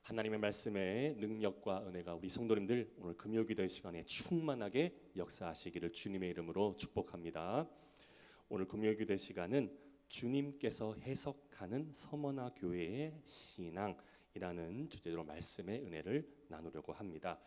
하나님의 말씀의 능력과 은혜가 우리 성도님들 오늘 금요기도의 시간에 충만하게 역사하시기를 주님의 이름으로 축복합니다. 오늘 금요기도의 시간은 주님께서 해석하는 서머나 교회의 신앙이라는 주제로 말씀의 은혜를 나누려고 합니다.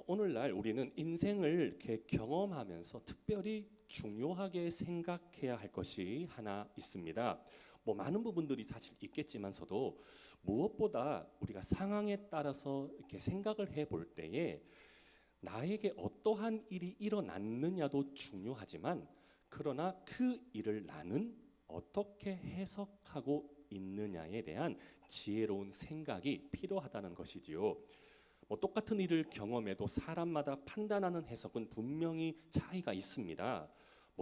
오늘날 우리는 인생을 이렇게 경험하면서 특별히 중요하게 생각해야 할 것이 하나 있습니다. 많은 부분들이 사실 있겠지만서도 무엇보다 우리가 상황에 따라서 이렇게 생각을 해볼 때에 나에게 어떠한 일이 일어났느냐도 중요하지만 그러나 그 일을 나는 어떻게 해석하고 있느냐에 대한 지혜로운 생각이 필요하다는 것이지요. 똑같은 일을 경험해도 사람마다 판단하는 해석은 분명히 차이가 있습니다.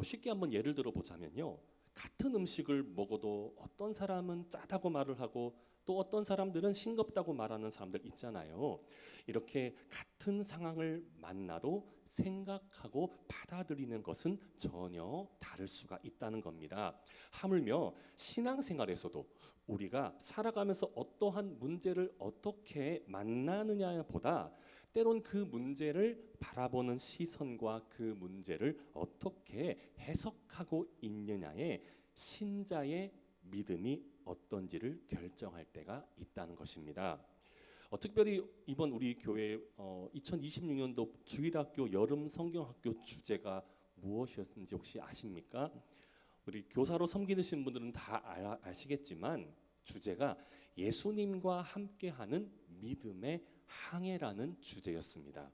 쉽게 한번 예를 들어 보자면요. 같은 음식을 먹어도 어떤 사람은 짜다고 말을 하고 또 어떤 사람들은 싱겁다고 말하는 사람들 있잖아요. 이렇게 같은 상황을 만나도 생각하고 받아들이는 것은 전혀 다를 수가 있다는 겁니다. 하물며 신앙생활에서도 우리가 살아가면서 어떠한 문제를 어떻게 만나느냐보다 때론 그 문제를 바라보는 시선과 그 문제를 어떻게 해석하고 있느냐에 신자의 믿음이 어떤지를 결정할 때가 있다는 것입니다. 특별히 이번 우리 교회 2026년도 주일학교 여름 성경학교 주제가 무엇이었는지 혹시 아십니까? 우리 교사로 섬기시는 분들은 다 아시겠지만 주제가 예수님과 함께하는 믿음의 항해라는 주제였습니다.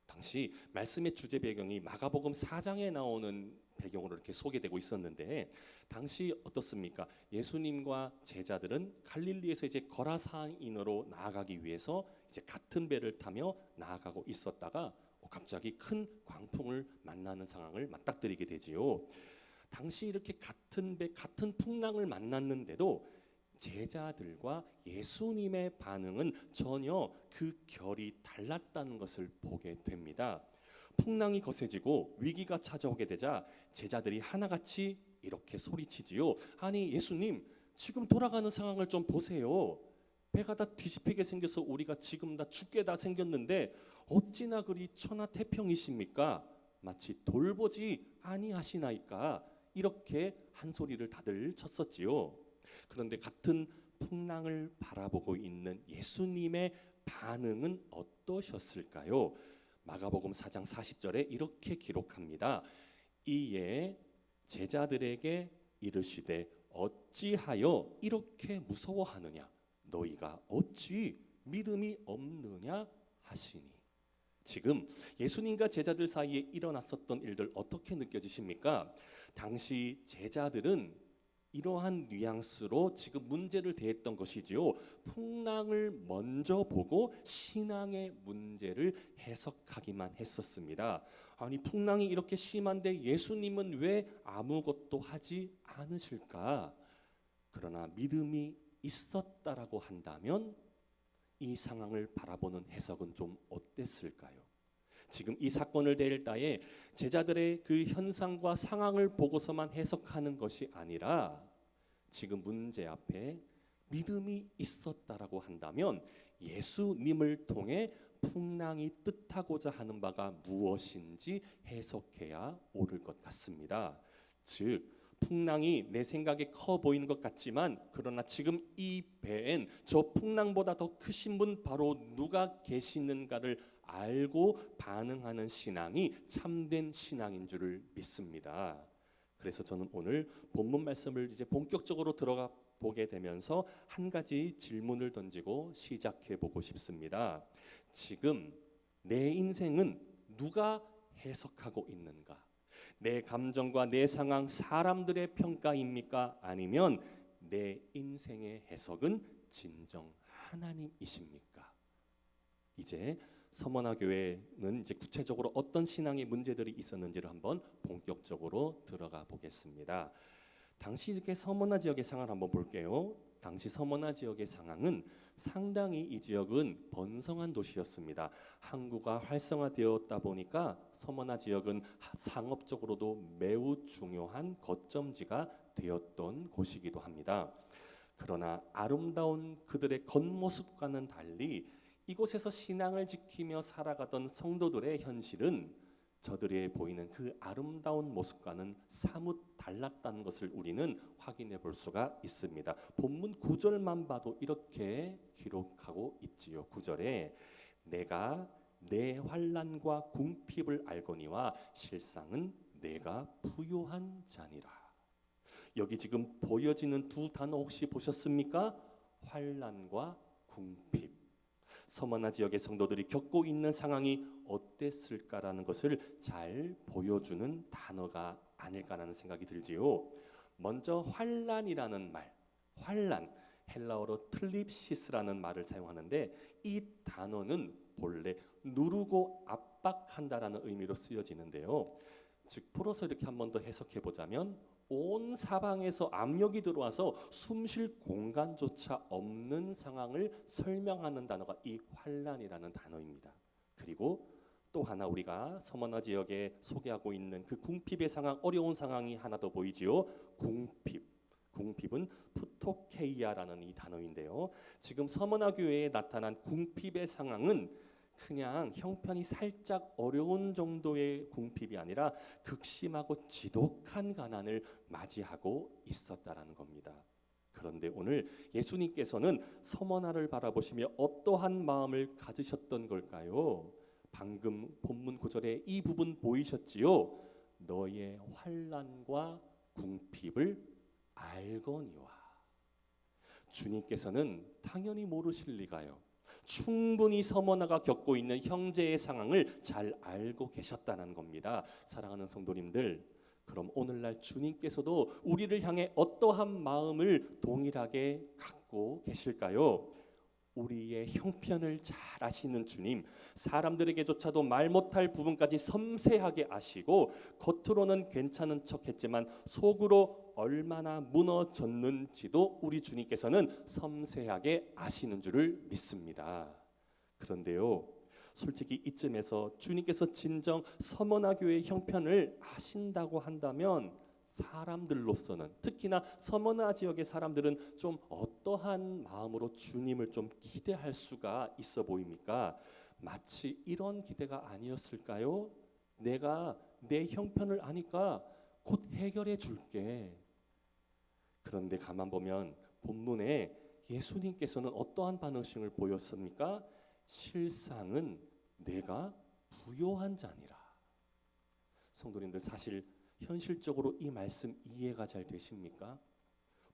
당시 말씀의 주제 배경이 마가복음 4장에 나오는 배경으로 이렇게 소개되고 있었는데 당시 어떻습니까? 예수님과 제자들은 갈릴리에서 이제 거라사인으로 나아가기 위해서 이제 같은 배를 타며 나아가고 있었다가 갑자기 큰 광풍을 만나는 상황을 맞닥뜨리게 되지요. 당시 이렇게 같은 배, 같은 풍랑을 만났는데도 제자들과 예수님의 반응은 전혀 그 결이 달랐다는 것을 보게 됩니다. 풍랑이 거세지고 위기가 찾아오게 되자 제자들이 하나같이 이렇게 소리치지요. 아니 예수님, 지금 돌아가는 상황을 좀 보세요. 배가 다 뒤집히게 생겨서 우리가 지금 다 죽게 다 생겼는데 어찌나 그리 천하태평이십니까? 마치 돌보지 아니하시나이까? 이렇게 한 소리를 다들 쳤었지요. 그런데 같은 풍랑을 바라보고 있는 예수님의 반응은 어떠셨을까요? 마가복음 4장 40절에 이렇게 기록합니다. 이에 제자들에게 이르시되 어찌하여 이렇게 무서워하느냐? 너희가 어찌 믿음이 없느냐 하시니. 지금 예수님과 제자들 사이에 일어났었던 일들 어떻게 느껴지십니까? 당시 제자들은 이러한 뉘앙스로 지금 문제를 대했던 것이지요. 풍랑을 먼저 보고 신앙의 문제를 해석하기만 했었습니다. 아니 풍랑이 이렇게 심한데 예수님은 왜 아무것도 하지 않으실까? 그러나 믿음이 있었다라고 한다면 이 상황을 바라보는 해석은 좀 어땠을까요? 지금 이 사건을 대할 때에 제자들의 그 현상과 상황을 보고서만 해석하는 것이 아니라 지금 문제 앞에 믿음이 있었다라고 한다면 예수님을 통해 풍랑이 뜻하고자 하는 바가 무엇인지 해석해야 옳을 것 같습니다. 즉 풍랑이 내 생각에 커 보이는 것 같지만 그러나 지금 이 배엔 저 풍랑보다 더 크신 분 바로 누가 계시는가를 알고 반응하는 신앙이 참된 신앙인 줄을 믿습니다. 그래서 저는 오늘 본문 말씀을 이제 본격적으로 들어가 보게 되면서 한 가지 질문을 던지고 시작해 보고 싶습니다. 지금 내 인생은 누가 해석하고 있는가? 내 감정과 내 상황, 사람들의 평가입니까? 아니면 내 인생의 해석은 진정 하나님이십니까? 이제 서머나 교회는 이제 구체적으로 어떤 신앙의 문제들이 있었는지를 한번 본격적으로 들어가 보겠습니다. 당시 서머나 지역의 상황을 한번 볼게요. 당시 서머나 지역의 상황은 상당히 이 지역은 번성한 도시였습니다. 항구가 활성화되었다 보니까 서머나 지역은 상업적으로도 매우 중요한 거점지가 되었던 곳이기도 합니다. 그러나 아름다운 그들의 겉모습과는 달리 이곳에서 신앙을 지키며 살아가던 성도들의 현실은 저들의 보이는 그 아름다운 모습과는 사뭇 달랐다는 것을 우리는 확인해 볼 수가 있습니다. 본문 9절만 봐도 이렇게 기록하고 있지요. 9절에 내가 내 환난과 궁핍을 알거니와 실상은 내가 부요한 자니라. 여기 지금 보여지는 두 단어 혹시 보셨습니까? 환난과 궁핍. 서머나 지역의 성도들이 겪고 있는 상황이 어땠을까라는 것을 잘 보여주는 단어가 아닐까라는 생각이 들지요. 먼저 환난이라는 말, 환난, 헬라어로 틀립시스라는 말을 사용하는데 이 단어는 본래 누르고 압박한다라는 의미로 쓰여지는데요. 즉 풀어서 이렇게 한 번 더 해석해 보자면 온 사방에서 압력이 들어와서 숨쉴 공간조차 없는 상황을 설명하는 단어가 이 환난이라는 단어입니다. 그리고 또 하나 우리가 서머나 지역에 소개하고 있는 그 궁핍의 상황, 어려운 상황이 하나 더 보이지요. 궁핍. 궁핍은 푸토케이아라는 이 단어인데요. 지금 서머나 교회에 나타난 궁핍의 상황은 그냥 형편이 살짝 어려운 정도의 궁핍이 아니라 극심하고 지독한 가난을 맞이하고 있었다라는 겁니다. 그런데 오늘 예수님께서는 서머나를 바라보시며 어떠한 마음을 가지셨던 걸까요? 방금 본문 9절에 이 부분 보이셨지요? 너의 환난과 궁핍을 알거니와. 주님께서는 당연히 모르실 리가요. 충분히 서머나가 겪고 있는 형제의 상황을 잘 알고 계셨다는 겁니다. 사랑하는 성도님들, 그럼 오늘날 주님께서도 우리를 향해 어떠한 마음을 동일하게 갖고 계실까요? 우리의 형편을 잘 아시는 주님, 사람들에게조차도 말 못할 부분까지 섬세하게 아시고 겉으로는 괜찮은 척했지만 속으로 얼마나 무너졌는지도 우리 주님께서는 섬세하게 아시는 줄을 믿습니다. 그런데요, 솔직히 이쯤에서 주님께서 진정 서머나 교회의 형편을 아신다고 한다면 사람들로서는, 특히나 서머나 지역의 사람들은 좀 어떠한 마음으로 주님을 좀 기대할 수가 있어 보입니까? 마치 이런 기대가 아니었을까요? 내가 내 형편을 아니까 곧 해결해 줄게. 그런데 가만 보면 본문에 예수님께서는 어떠한 반응을 보였습니까? 실상은 내가 부요한 자니라. 성도님들, 사실 현실적으로 이 말씀 이해가 잘 되십니까?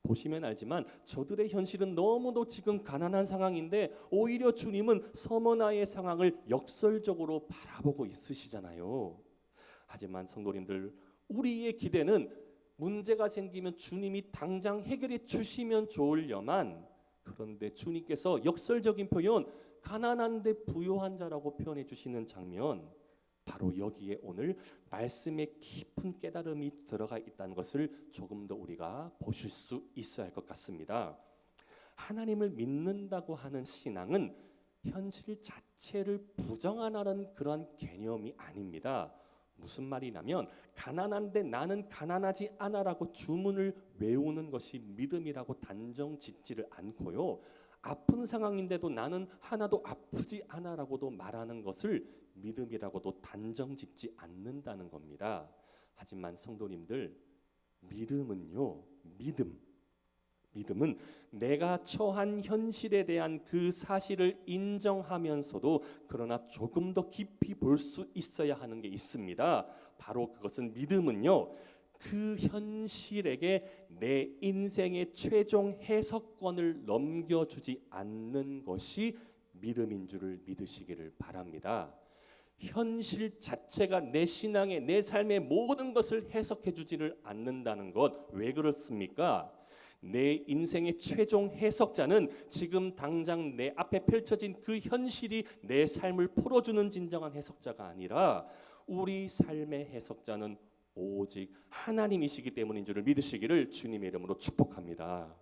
보시면 알지만 저들의 현실은 너무도 지금 가난한 상황인데 오히려 주님은 서머나의 상황을 역설적으로 바라보고 있으시잖아요. 하지만 성도님들, 우리의 기대는 문제가 생기면 주님이 당장 해결해 주시면 좋으려만, 그런데 주님께서 역설적인 표현, 가난한데 부요한 자라고 표현해 주시는 장면, 바로 여기에 오늘 말씀의 깊은 깨달음이 들어가 있다는 것을 조금 더 우리가 보실 수 있어야 할 것 같습니다. 하나님을 믿는다고 하는 신앙은 현실 자체를 부정하는 그런 개념이 아닙니다. 무슨 말이냐면 가난한데 나는 가난하지 않아라고 주문을 외우는 것이 믿음이라고 단정 짓지를 않고요. 아픈 상황인데도 나는 하나도 아프지 않아라고도 말하는 것을 믿음이라고도 단정 짓지 않는다는 겁니다. 하지만 성도님들, 믿음은요, 믿음은 내가 처한 현실에 대한 그 사실을 인정하면서도 그러나 조금 더 깊이 볼 수 있어야 하는 게 있습니다. 바로 그것은, 믿음은요, 그 현실에게 내 인생의 최종 해석권을 넘겨주지 않는 것이 믿음인 줄을 믿으시기를 바랍니다. 현실 자체가 내 신앙의, 내 삶의 모든 것을 해석해 주지를 않는다는 것, 왜 그렇습니까? 내 인생의 최종 해석자는 지금 당장 내 앞에 펼쳐진 그 현실이 내 삶을 풀어주는 진정한 해석자가 아니라 우리 삶의 해석자는 오직 하나님이시기 때문인 줄을 믿으시기를 주님의 이름으로 축복합니다.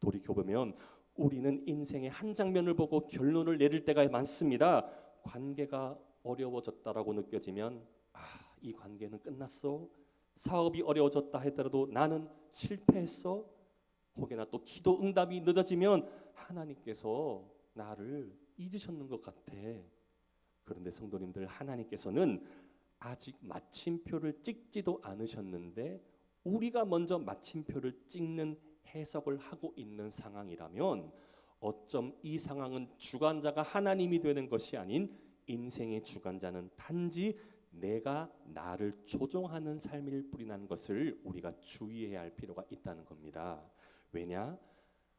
돌이켜보면 우리는 인생의 한 장면을 보고 결론을 내릴 때가 많습니다. 관계가 어려워졌다라고 느껴지면 이 관계는 끝났어. 사업이 어려워졌다 하더라도 나는 실패했어. 혹여나 또 기도 응답이 늦어지면 하나님께서 나를 잊으셨는 것 같아. 그런데 성도님들, 하나님께서는 아직 마침표를 찍지도 않으셨는데 우리가 먼저 마침표를 찍는 해석을 하고 있는 상황이라면 어쩜 이 상황은 주관자가 하나님이 되는 것이 아닌 인생의 주관자는 단지 내가 나를 조종하는 삶일 뿐이라는 것을 우리가 주의해야 할 필요가 있다는 겁니다. 왜냐?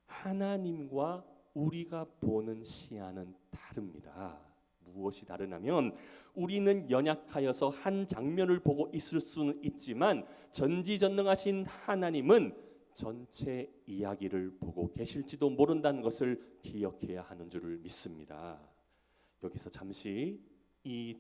하나님과 우리가 보는 시야는 다릅니다. 무엇이 다르냐면 우리는 연약하여서 한 장면을 보고 있을 수는 있지만 전지전능하신 하나님은 전체 이야기를 보고 계실지도 모른다는 것을 기억해야 하는 줄을 믿습니다. 여기서 잠시 이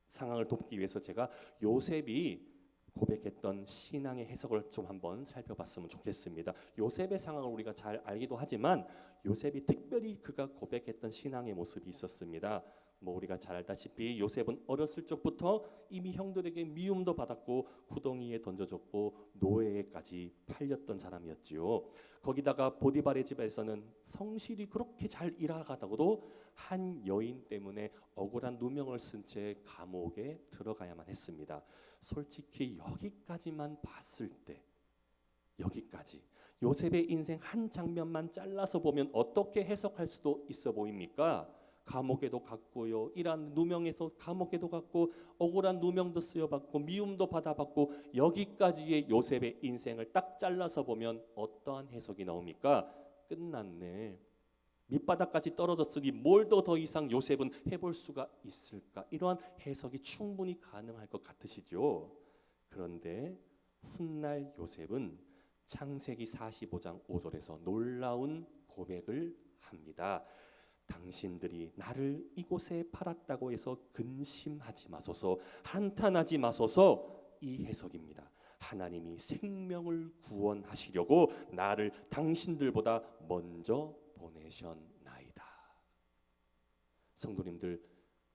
상황을 돕기 위해서 제가 요셉이 고백했던 신앙의 해석을 좀 한번 살펴봤으면 좋겠습니다. 요셉의 상황을 우리가 잘 알기도 하지만 요셉이 특별히 그가 고백했던 신앙의 모습이 있었습니다. 우리가 잘 알다시피 요셉은 어렸을 적부터 이미 형들에게 미움도 받았고 구덩이에 던져졌고 노예까지 팔렸던 사람이었지요. 거기다가 보디발의 집에서는 성실히 그렇게 잘 일하다가도 한 여인 때문에 억울한 누명을 쓴 채 감옥에 들어가야만 했습니다. 솔직히 여기까지만 봤을 때, 여기까지 요셉의 인생 한 장면만 잘라서 보면 어떻게 해석할 수도 있어 보입니까? 감옥에도 갔고요, 이란 누명에서 감옥에도 갔고, 억울한 누명도 쓰여받고 미움도 받아받고, 여기까지의 요셉의 인생을 딱 잘라서 보면 어떠한 해석이 나옵니까? 끝났네, 밑바닥까지 떨어졌으니 뭘 더 이상 요셉은 해볼 수가 있을까? 이러한 해석이 충분히 가능할 것 같으시죠? 그런데 훗날 요셉은 창세기 45장 5절에서 놀라운 고백을 합니다. 당신들이 나를 이곳에 팔았다고 해서 근심하지 마소서, 한탄하지 마소서. 이 해석입니다. 하나님이 생명을 구원하시려고 나를 당신들보다 먼저 보내셨나이다. 성도님들,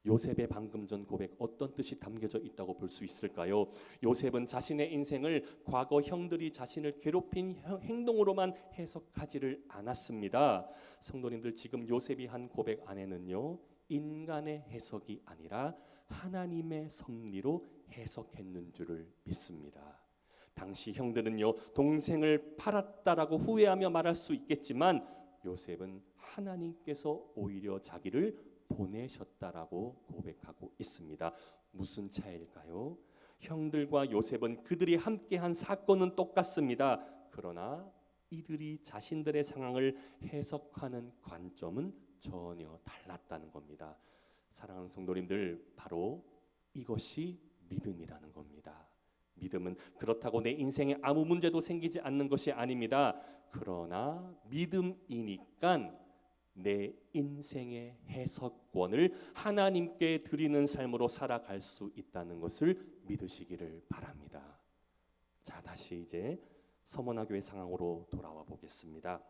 요셉의 방금 전 고백 어떤 뜻이 담겨져 있다고 볼 수 있을까요? 요셉은 자신의 인생을 과거 형들이 자신을 괴롭힌 행동으로만 해석하지를 않았습니다. 성도님들, 지금 요셉이 한 고백 안에는요, 인간의 해석이 아니라 하나님의 섭리로 해석했는 줄을 믿습니다. 당시 형들은요, 동생을 팔았다라고 후회하며 말할 수 있겠지만 요셉은 하나님께서 오히려 자기를 보내셨다라고 고백하고 있습니다. 무슨 차이일까요? 형들과 요셉은 그들이 함께한 사건은 똑같습니다. 그러나 이들이 자신들의 상황을 해석하는 관점은 전혀 달랐다는 겁니다. 사랑하는 성도님들, 바로 이것이 믿음이라는 겁니다. 믿음은 그렇다고 내 인생에 아무 문제도 생기지 않는 것이 아닙니다. 그러나 믿음이니까 내 인생의 해석권을 하나님께 드리는 삶으로 살아갈 수 있다는 것을 믿으시기를 바랍니다. 자, 다시 이제 서머나 교회 상황으로 돌아와 보겠습니다.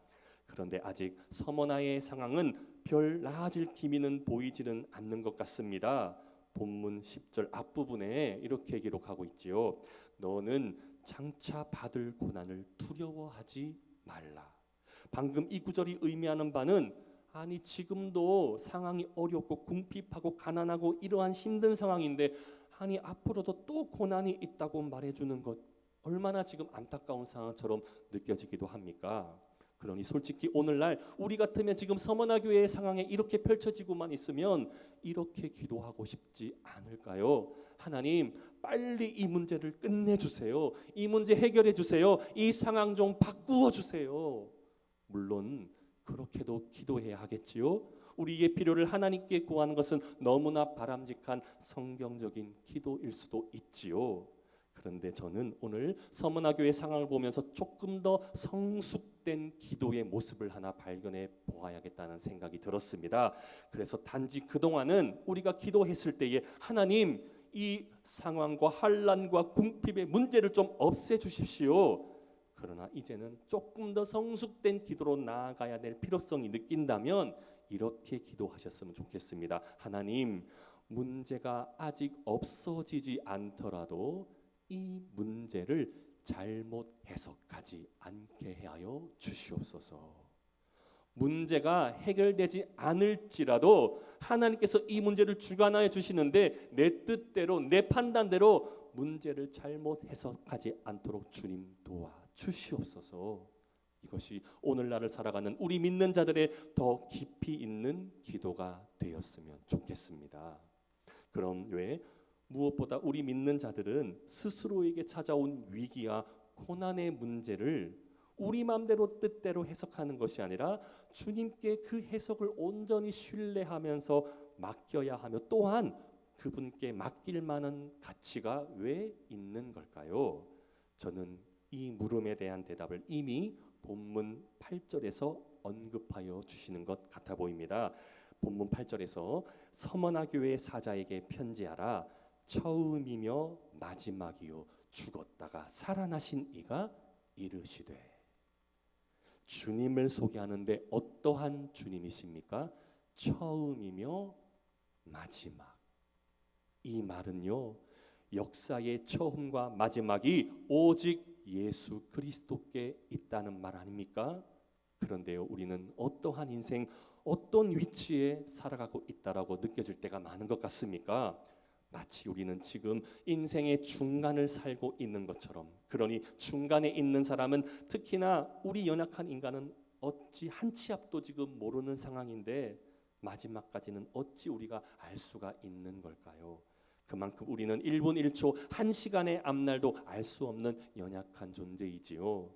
그런데 아직 서머나의 상황은 별 나아질 기미는 보이지는 않는 것 같습니다. 본문 10절 앞부분에 이렇게 기록하고 있지요. 너는 장차 받을 고난을 두려워하지 말라. 방금 이 구절이 의미하는 바는, 아니 지금도 상황이 어렵고 궁핍하고 가난하고 이러한 힘든 상황인데 아니 앞으로도 또 고난이 있다고 말해주는 것, 얼마나 지금 안타까운 상황처럼 느껴지기도 합니까? 그러니 솔직히 오늘날 우리 같으면 지금 서머나 교회의 상황에 이렇게 펼쳐지고만 있으면 이렇게 기도하고 싶지 않을까요? 하나님, 빨리 이 문제를 끝내주세요. 이 문제 해결해 주세요. 이 상황 좀 바꾸어 주세요. 물론 그렇게도 기도해야 하겠지요. 우리의 필요를 하나님께 구하는 것은 너무나 바람직한 성경적인 기도일 수도 있지요. 그런데 저는 오늘 서머나 교회 상황을 보면서 조금 더 성숙된 기도의 모습을 하나 발견해 보아야겠다는 생각이 들었습니다. 그래서 단지 그동안은 우리가 기도했을 때에 하나님, 이 상황과 환난과 궁핍의 문제를 좀 없애 주십시오. 그러나 이제는 조금 더 성숙된 기도로 나아가야 될 필요성이 느낀다면 이렇게 기도하셨으면 좋겠습니다. 하나님, 문제가 아직 없어지지 않더라도 이 문제를 잘못 해석하지 않게 하여 주시옵소서. 문제가 해결되지 않을지라도 하나님께서 이 문제를 주관하여 주시는데 내 뜻대로 내 판단대로 문제를 잘못 해석하지 않도록 주님 도와 주시옵소서. 이것이 오늘날을 살아가는 우리 믿는 자들의 더 깊이 있는 기도가 되었으면 좋겠습니다. 그럼 왜 무엇보다 우리 믿는 자들은 스스로에게 찾아온 위기와 고난의 문제를 우리 마음대로 뜻대로 해석하는 것이 아니라 주님께 그 해석을 온전히 신뢰하면서 맡겨야 하며 또한 그분께 맡길 만한 가치가 왜 있는 걸까요? 저는 이 물음에 대한 대답을 이미 본문 8절에서 언급하여 주시는 것 같아 보입니다. 본문 8절에서 서머나 교회 사자에게 편지하라. 처음이며 마지막이요 죽었다가 살아나신 이가 이르시되. 주님을 소개하는데 어떠한 주님이십니까? 처음이며 마지막. 이 말은요, 역사의 처음과 마지막이 오직 예수 그리스도께 있다는 말 아닙니까? 그런데요, 우리는 어떠한 인생, 어떤 위치에 살아가고 있다라고 느껴질 때가 많은 것 같습니까? 마치 우리는 지금 인생의 중간을 살고 있는 것처럼. 그러니 중간에 있는 사람은, 특히나 우리 연약한 인간은 어찌 한 치 앞도 지금 모르는 상황인데 마지막까지는 어찌 우리가 알 수가 있는 걸까요? 그만큼 우리는 1분 1초 1시간의 앞날도 알 수 없는 연약한 존재이지요.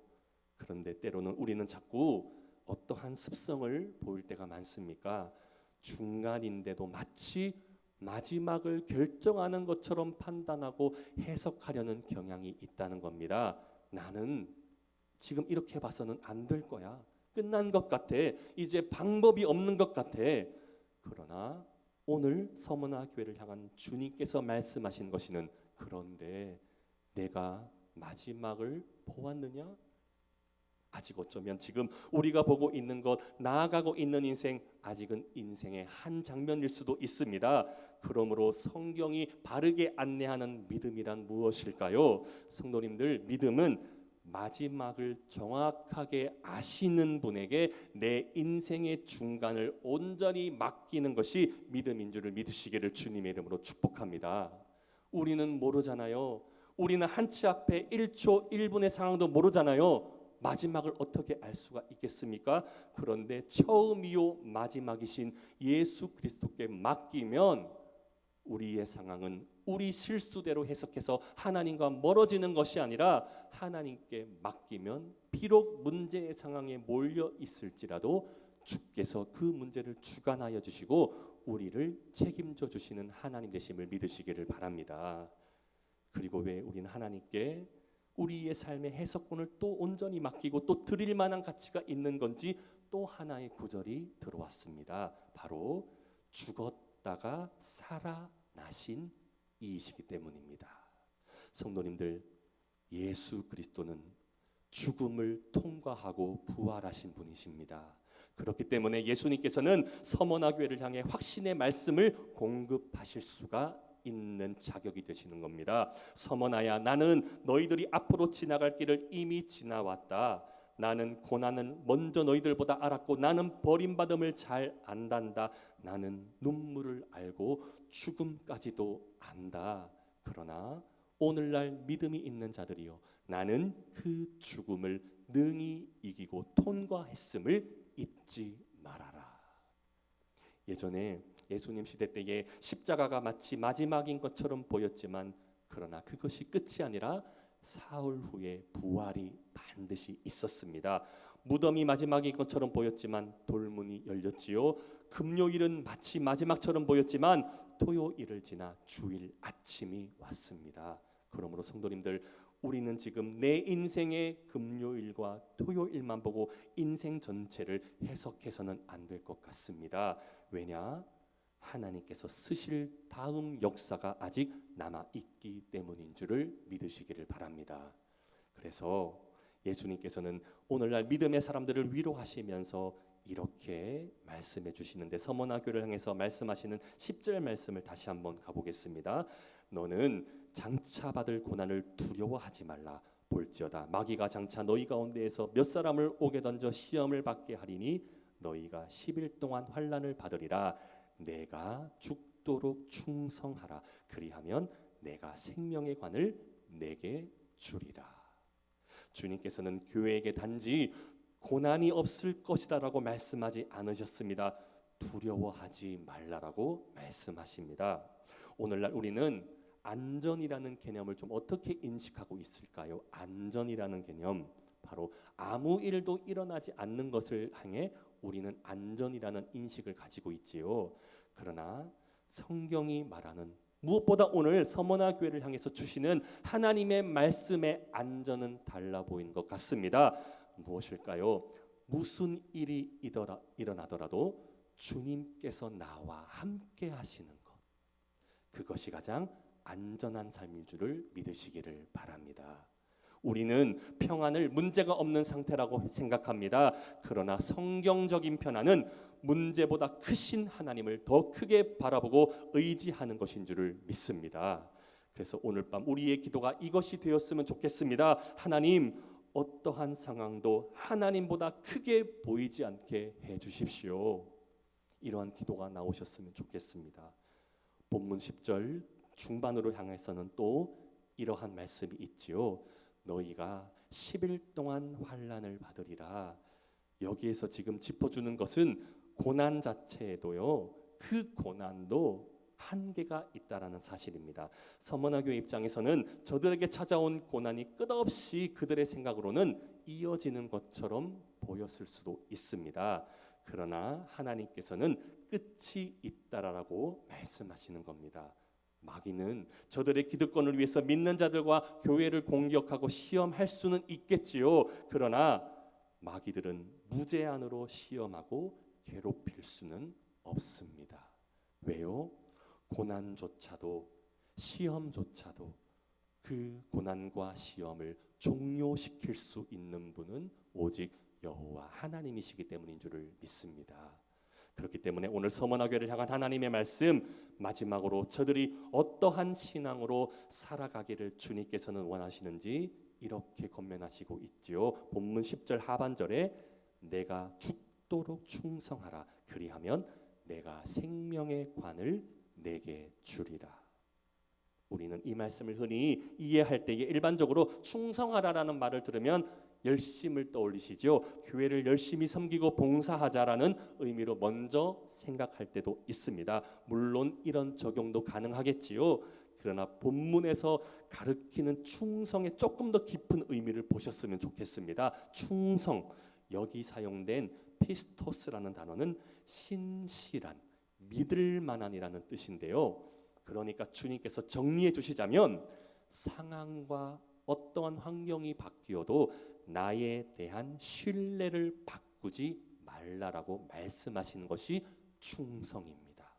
그런데 때로는 우리는 자꾸 어떠한 습성을 보일 때가 많습니까? 중간인데도 마치 마지막을 결정하는 것처럼 판단하고 해석하려는 경향이 있다는 겁니다. 나는 지금 이렇게 봐서는 안 될 거야. 끝난 것 같아. 이제 방법이 없는 것 같아. 그러나 오늘 서머나 교회를 향한 주님께서 말씀하신 것이는, 그런데 내가 마지막을 보았느냐? 아직 어쩌면 지금 우리가 보고 있는 것, 나아가고 있는 인생, 아직은 인생의 한 장면일 수도 있습니다. 그러므로 성경이 바르게 안내하는 믿음이란 무엇일까요? 성도님들, 믿음은 마지막을 정확하게 아시는 분에게 내 인생의 중간을 온전히 맡기는 것이 믿음인 줄을 믿으시기를 주님의 이름으로 축복합니다. 우리는 모르잖아요. 우리는 한치 앞에 1초 1분의 상황도 모르잖아요. 마지막을 어떻게 알 수가 있겠습니까? 그런데 처음이요 마지막이신 예수 그리스도께 맡기면 우리의 상황은 우리 실수대로 해석해서 하나님과 멀어지는 것이 아니라, 하나님께 맡기면 비록 문제의 상황에 몰려 있을지라도 주께서 그 문제를 주관하여 주시고 우리를 책임져 주시는 하나님 되심을 믿으시기를 바랍니다. 그리고 왜 우리는 하나님께 우리의 삶의 해석권을 또 온전히 맡기고 또 드릴 만한 가치가 있는 건지, 또 하나의 구절이 들어왔습니다. 바로 죽었다가 살아나신 이시기 때문입니다. 성도님들, 예수 그리스도는 죽음을 통과하고 부활하신 분이십니다. 그렇기 때문에 예수님께서는 서머나 교회를 향해 확신의 말씀을 공급하실 수가 있는 자격이 되시는 겁니다. 서머나야, 나는 너희들이 앞으로 지나갈 길을 이미 지나왔다. 나는 고난을 먼저 너희들보다 알았고 나는 버림받음을 잘 안단다. 나는 눈물을 알고 죽음까지도 안다. 그러나 오늘날 믿음이 있는 자들이요, 나는 그 죽음을 능히 이기고 통과했음을 잊지 말아라. 예전에 예수님 시대 때에 십자가가 마치 마지막인 것처럼 보였지만, 그러나 그것이 끝이 아니라 사흘 후에 부활이 반드시 있었습니다. 무덤이 마지막인 것처럼 보였지만 돌문이 열렸지요. 금요일은 마치 마지막처럼 보였지만 토요일을 지나 주일 아침이 왔습니다. 그러므로 성도님들, 우리는 지금 내 인생의 금요일과 토요일만 보고 인생 전체를 해석해서는 안 될 것 같습니다. 왜냐? 하나님께서 쓰실 다음 역사가 아직 남아있기 때문인 줄을 믿으시기를 바랍니다. 그래서 예수님께서는 오늘날 믿음의 사람들을 위로하시면서 이렇게 말씀해 주시는데, 서머나 교회를 향해서 말씀하시는 10절 말씀을 다시 한번 가보겠습니다. 너는 장차 받을 고난을 두려워하지 말라. 볼지어다 마귀가 장차 너희 가운데에서 몇 사람을 옥에 던져 시험을 받게 하리니 너희가 10일 동안 환난을 받으리라. 내가 죽도록 충성하라. 그리하면 내가 생명의 관을 내게 주리라. 주님께서는 교회에게 단지 고난이 없을 것이다라고 말씀하지 않으셨습니다. 두려워하지 말라라고 말씀하십니다. 오늘날 우리는 안전이라는 개념을 좀 어떻게 인식하고 있을까요? 안전이라는 개념, 바로 아무 일도 일어나지 않는 것을 향해 우리는 안전이라는 인식을 가지고 있지요. 그러나 성경이 말하는, 무엇보다 오늘 서머나 교회를 향해서 주시는 하나님의 말씀의 안전은 달라 보이는 것 같습니다. 무엇일까요? 무슨 일이 일어나더라도 주님께서 나와 함께 하시는 것, 그것이 가장 안전한 삶인 줄을 믿으시기를 바랍니다. 우리는 평안을 문제가 없는 상태라고 생각합니다. 그러나 성경적인 평안은 문제보다 크신 하나님을 더 크게 바라보고 의지하는 것인 줄을 믿습니다. 그래서 오늘 밤 우리의 기도가 이것이 되었으면 좋겠습니다. 하나님, 어떠한 상황도 하나님보다 크게 보이지 않게 해주십시오. 이러한 기도가 나오셨으면 좋겠습니다. 본문 10절 중반으로 향해서는 또 이러한 말씀이 있지요. 너희가 10일 동안 환난을 받으리라. 여기에서 지금 짚어주는 것은 고난 자체에도요, 그 고난도 한계가 있다라는 사실입니다. 서머나 교회 입장에서는 저들에게 찾아온 고난이 끝없이 그들의 생각으로는 이어지는 것처럼 보였을 수도 있습니다. 그러나 하나님께서는 끝이 있다라고 말씀하시는 겁니다. 마귀는 저들의 기득권을 위해서 믿는 자들과 교회를 공격하고 시험할 수는 있겠지요. 그러나 마귀들은 무제한으로 시험하고 괴롭힐 수는 없습니다. 왜요? 고난조차도, 시험조차도 그 고난과 시험을 종료시킬 수 있는 분은 오직 여호와 하나님이시기 때문인 줄을 믿습니다. 그렇기 때문에 오늘 서머나 교회를 향한 하나님의 말씀, 마지막으로 저들이 어떠한 신앙으로 살아가기를 주님께서는 원하시는지 이렇게 권면하시고 있지요. 본문 10절 하반절에 내가 죽도록 충성하라. 그리하면 내가 생명의 관을 내게 주리라. 우리는 이 말씀을 흔히 이해할 때에 일반적으로 충성하라라는 말을 들으면 열심을 떠올리시죠. 교회를 열심히 섬기고 봉사하자라는 의미로 먼저 생각할 때도 있습니다. 물론 이런 적용도 가능하겠지요. 그러나 본문에서 가르치는 충성의 조금 더 깊은 의미를 보셨으면 좋겠습니다. 충성, 여기 사용된 피스토스라는 단어는 신실한, 믿을 만한이라는 뜻인데요. 그러니까 주님께서 정리해 주시자면 상황과 어떠한 환경이 바뀌어도 나에 대한 신뢰를 바꾸지 말라라고 말씀하시는 것이 충성입니다.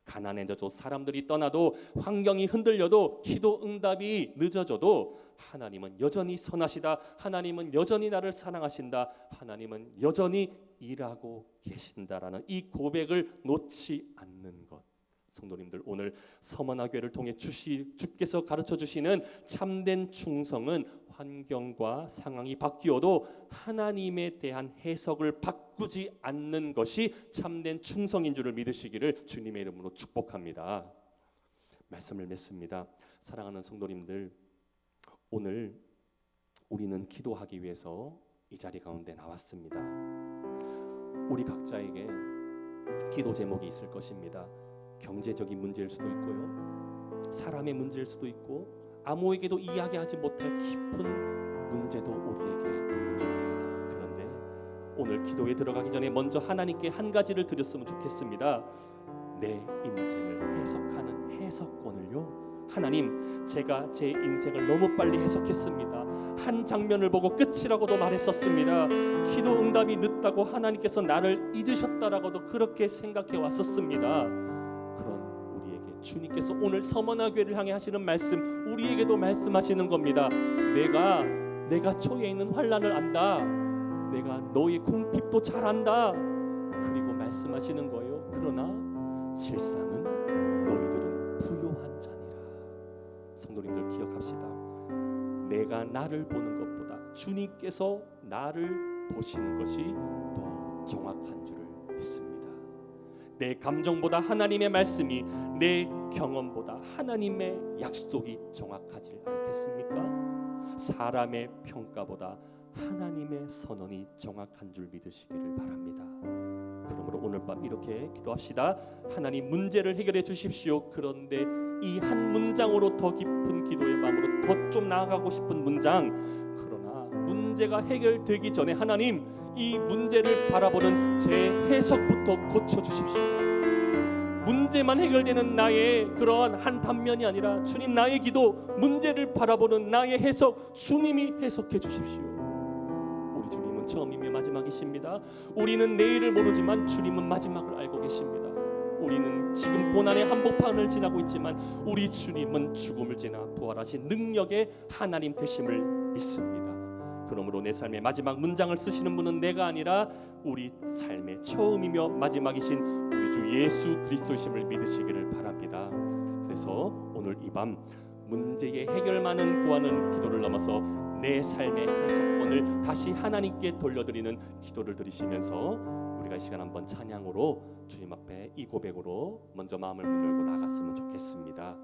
가난해져도 사람들이 떠나도 환경이 흔들려도 기도 응답이 늦어져도 하나님은 여전히 선하시다. 하나님은 여전히 나를 사랑하신다. 하나님은 여전히 일하고 계신다라는 이 고백을 놓지 않는 것. 성도님들, 오늘 서머나 교회를 통해 주께서 가르쳐 주시는 참된 충성은 환경과 상황이 바뀌어도 하나님에 대한 해석을 바꾸지 않는 것이 참된 충성인 줄을 믿으시기를 주님의 이름으로 축복합니다. 말씀을 맺습니다. 사랑하는 성도님들, 오늘 우리는 기도하기 위해서 이 자리 가운데 나왔습니다. 우리 각자에게 기도 제목이 있을 것입니다. 경제적인 문제일 수도 있고요, 사람의 문제일 수도 있고, 아무에게도 이야기하지 못할 깊은 문제도 우리에게 있는 줄 압니다. 그런데 오늘 기도에 들어가기 전에 먼저 하나님께 한 가지를 드렸으면 좋겠습니다. 내 인생을 해석하는 해석권을요, 하나님, 제가 제 인생을 너무 빨리 해석했습니다. 한 장면을 보고 끝이라고도 말했었습니다. 기도 응답이 늦다고 하나님께서 나를 잊으셨다라고도 그렇게 생각해 왔었습니다. 그런 우리에게 주님께서 오늘 서머나 교회를 향해 하시는 말씀, 우리에게도 말씀하시는 겁니다. 내가 처해 있는 환난을 안다. 내가 너의 궁핍도 잘 안다. 그리고 말씀하시는 거예요. 그러나 실상은 너희들은 부요한 자니라. 성도님들 기억합시다. 내가 나를 보는 것보다 주님께서 나를 보시는 것이 더 정확한 줄을 믿습니다. 내 감정보다 하나님의 말씀이, 내 경험보다 하나님의 약속이 정확하지 않겠습니까? 사람의 평가보다 하나님의 선언이 정확한 줄 믿으시기를 바랍니다. 그러므로 오늘 밤 이렇게 기도합시다. 하나님, 문제를 해결해 주십시오. 그런데 이 한 문장으로 더 깊은 기도의 마음으로 더 좀 나아가고 싶은 문장, 그러나 문제가 해결되기 전에 하나님, 이 문제를 바라보는 제 해석부터 고쳐주십시오. 문제만 해결되는 나의 그러한 한 단면이 아니라 주님, 나의 기도, 문제를 바라보는 나의 해석, 주님이 해석해 주십시오. 우리 주님은 처음이며 마지막이십니다. 우리는 내일을 모르지만 주님은 마지막을 알고 계십니다. 우리는 지금 고난의 한복판을 지나고 있지만 우리 주님은 죽음을 지나 부활하신 능력의 하나님 되심을 믿습니다. 그러므로 내 삶의 마지막 문장을 쓰시는 분은 내가 아니라 우리 삶의 처음이며 마지막이신 우리 주 예수 그리스도이심을 믿으시기를 바랍니다. 그래서 오늘 이 밤 문제의 해결만은 구하는 기도를 넘어서 내 삶의 해석권을 다시 하나님께 돌려드리는 기도를 드리시면서 우리가 이 시간 한번 찬양으로 주님 앞에 이 고백으로 먼저 마음을 문 열고 나갔으면 좋겠습니다.